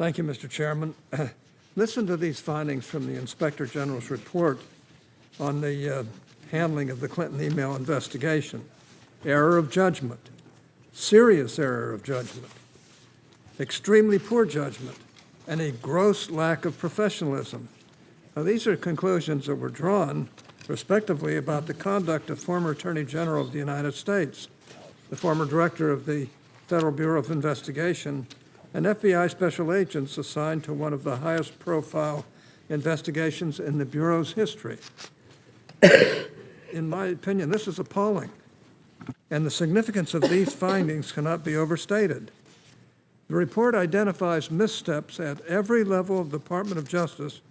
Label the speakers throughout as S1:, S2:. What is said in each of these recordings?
S1: Thank you, Mr. Chairman. Listen to these findings from the Inspector General's report on the handling of the Clinton email investigation. Error of judgment, serious error of judgment, extremely poor judgment, and a gross lack of professionalism. Now, these are conclusions that were drawn, respectively, about the conduct of former Attorney General of the United States, the former director of the Federal Bureau of Investigation, and FBI special agents assigned to one of the highest profile investigations in the Bureau's history. In my opinion, this is appalling, and the significance of these findings cannot be overstated. The report identifies missteps at every level of the Department of Justice,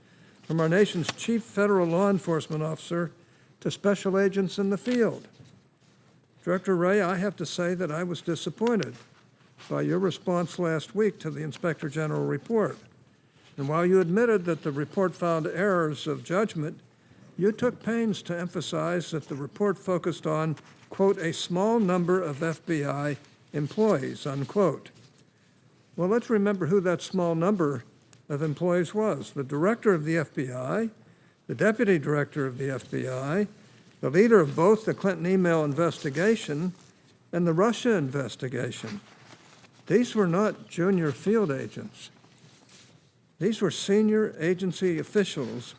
S1: from our nation's chief federal law enforcement officer to special agents in the field. Director Wray, I have to say that I was disappointed by your response last week to the Inspector General report. And while you admitted that the report found errors of judgment, you took pains to emphasize that the report focused on, quote, a small number of FBI employees, unquote. Well, let's remember who that small number of employees was. The director of the FBI, the deputy director of the FBI, the leader of both the Clinton email investigation and the Russia investigation. These were not junior field agents. These were senior agency officials.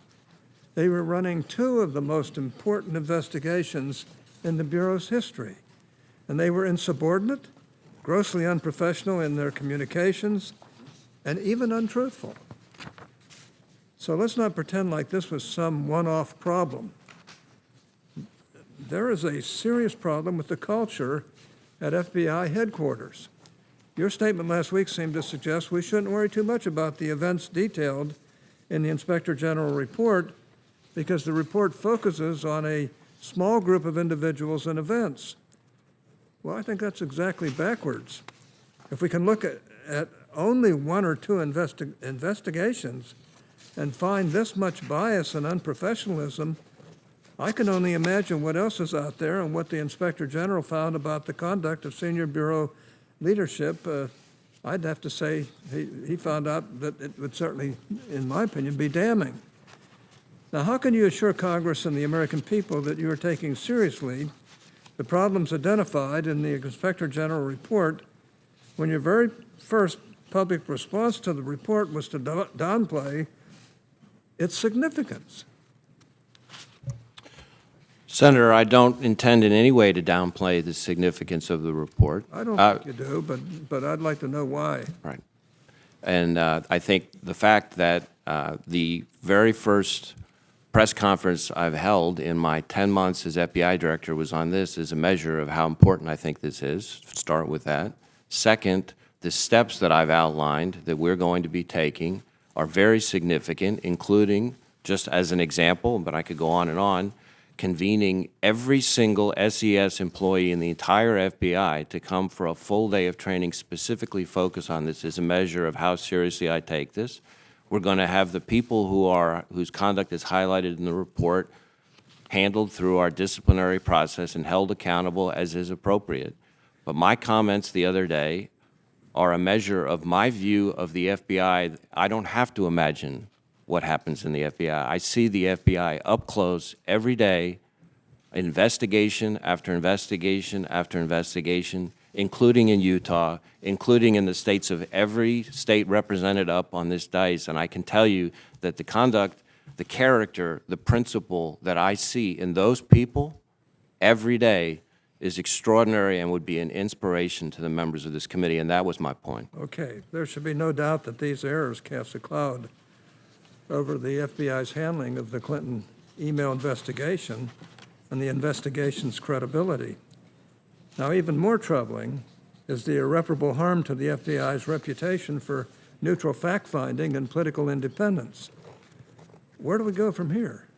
S1: They were running two of the most important investigations in the Bureau's history. And they were insubordinate, grossly unprofessional in their communications, and even untruthful. So let's not pretend like this was some one-off problem. There is a serious problem with the culture at FBI headquarters. Your statement last week seemed to suggest we shouldn't worry too much about the events detailed in the Inspector General report because the report focuses on a small group of individuals and events. Well, I think that's exactly backwards. If we can look at only one or two investigations and find this much bias and unprofessionalism, I can only imagine what else is out there and what the Inspector General found about the conduct of senior Bureau leadership. I'd have to say he found out that it would certainly, in my opinion, be damning. Now, how can you assure Congress and the American people that you are taking seriously the problems identified in the Inspector General report when your very first public response to the report was to downplay its significance?
S2: Senator, I don't intend in any way to downplay the significance of the report.
S1: I don't think you do, but I'd like to know why.
S2: Right. And I think the fact that the very first press conference I've held in my 10 months as FBI director was on this is a measure of how important I think this is. Start with that. Second, the steps that I've outlined that we're going to be taking are very significant, including, just as an example, but I could go on, convening every single SES employee in the entire FBI to come for a full day of training specifically focused on this as a measure of how seriously I take this. We're going to have the people whose conduct is highlighted in the report handled through our disciplinary process and held accountable as is appropriate. But my comments the other day are a measure of my view of the FBI. I don't have to imagine what happens in the FBI. I see the FBI up close every day, investigation after investigation after investigation, including in Utah, including in the states of every state represented up on this dais. And I can tell you that the conduct, the character, the principle that I see in those people every day is extraordinary and would be an inspiration to the members of this committee, and that was my point.
S1: Okay, there should be no doubt that these errors cast a cloud over the FBI's handling of the Clinton email investigation and the investigation's credibility. Now, even more troubling is the irreparable harm to the FBI's reputation for neutral fact-finding and political independence. Where do we go from here?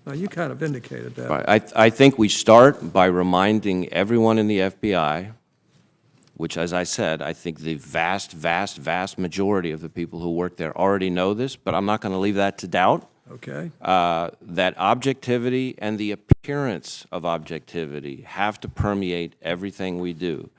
S1: Now, you kind of indicated that.
S2: Right. I think we start by reminding everyone in the FBI, which, as I said, I think the vast, vast, vast majority of the people who work there already know this, but I'm not going to leave that to doubt.
S1: Okay.
S2: That objectivity and the appearance of objectivity have to permeate everything we do.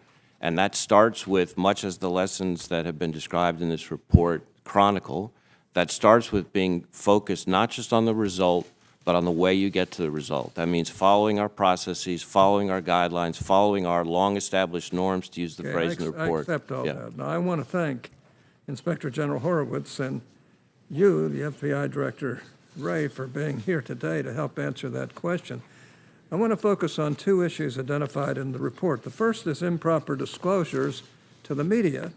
S2: And that starts with, much as the lessons that have been described in this report chronicle, that starts with being focused not just on the result, but on the way you get to the result. That means following our processes, following our guidelines, following our long-established norms, to use the
S1: Okay,
S2: phrase in the report.
S1: I accept all
S2: Yeah.
S1: that. Now, I want to thank Inspector General Horowitz and you, the FBI Director Ray, for being here today to help answer that question. I want to focus on two issues identified in the report. The first is improper disclosures to the media,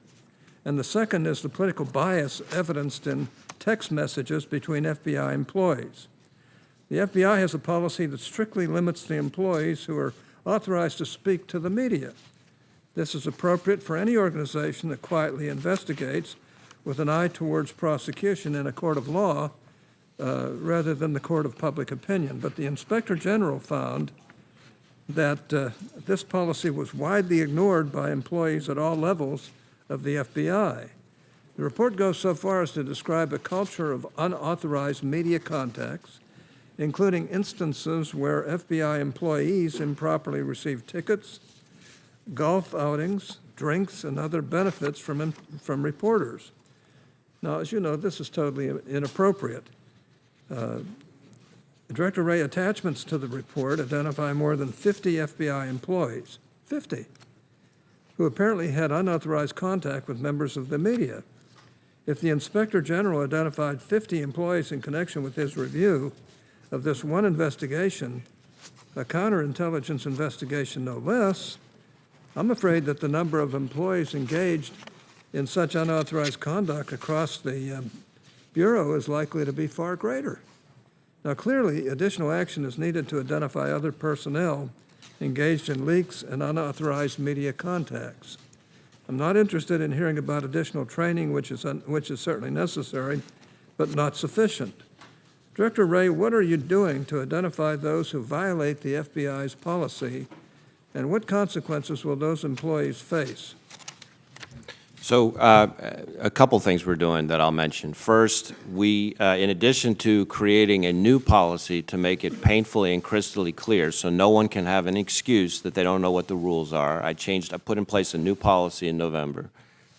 S1: and the second is the political bias evidenced in text messages between FBI employees. The FBI has a policy that strictly limits the employees who are authorized to speak to the media. This is appropriate for any organization that quietly investigates with an eye towards prosecution in a court of law rather than the court of public opinion. But the Inspector General found that this policy was widely ignored by employees at all levels of the FBI. The report goes so far as to describe a culture of unauthorized media contacts, including instances where FBI employees improperly received tickets, golf outings, drinks, and other benefits from reporters. Now, as you know, this is totally inappropriate. Director Ray, attachments to the report identify more than 50 FBI employees, 50, who apparently had unauthorized contact with members of the media. If the Inspector General identified 50 employees in connection with his review of this one investigation, a counterintelligence investigation no less, I'm afraid that the number of employees engaged in such unauthorized conduct across the Bureau is likely to be far greater. Now, clearly, additional action is needed to identify other personnel engaged in leaks and unauthorized media contacts. I'm not interested in hearing about additional training, which is certainly necessary, but not sufficient. Director Ray, what are you doing to identify those who violate the FBI's policy, and what consequences will those employees face?
S2: So a couple things we're doing that I'll mention. First, we, in addition to creating a new policy to make it painfully and crystally clear so no one can have an excuse that they don't know what the rules are, I put in place a new policy in November.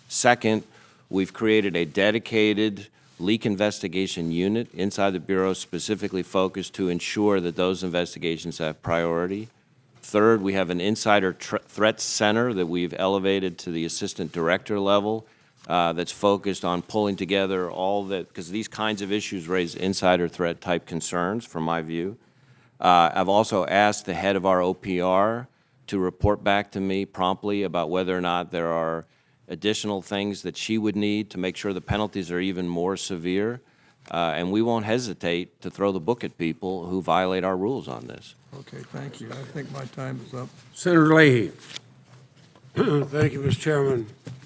S2: Second, we've created a dedicated leak investigation unit inside the Bureau specifically focused to ensure that those investigations have priority. Third, we have an insider threat center that we've elevated to the assistant director level that's focused on pulling together all that, because these kinds of issues raise insider threat type concerns from my view. I've also asked the head of our OPR to report back to me promptly about whether or not there are additional things that she would need to make sure the penalties are even more severe. And we won't hesitate to throw the book at people who violate our rules on this.
S1: Okay, thank you. I think my time is up.
S3: Senator Leahy. Thank you, Mr. Chairman.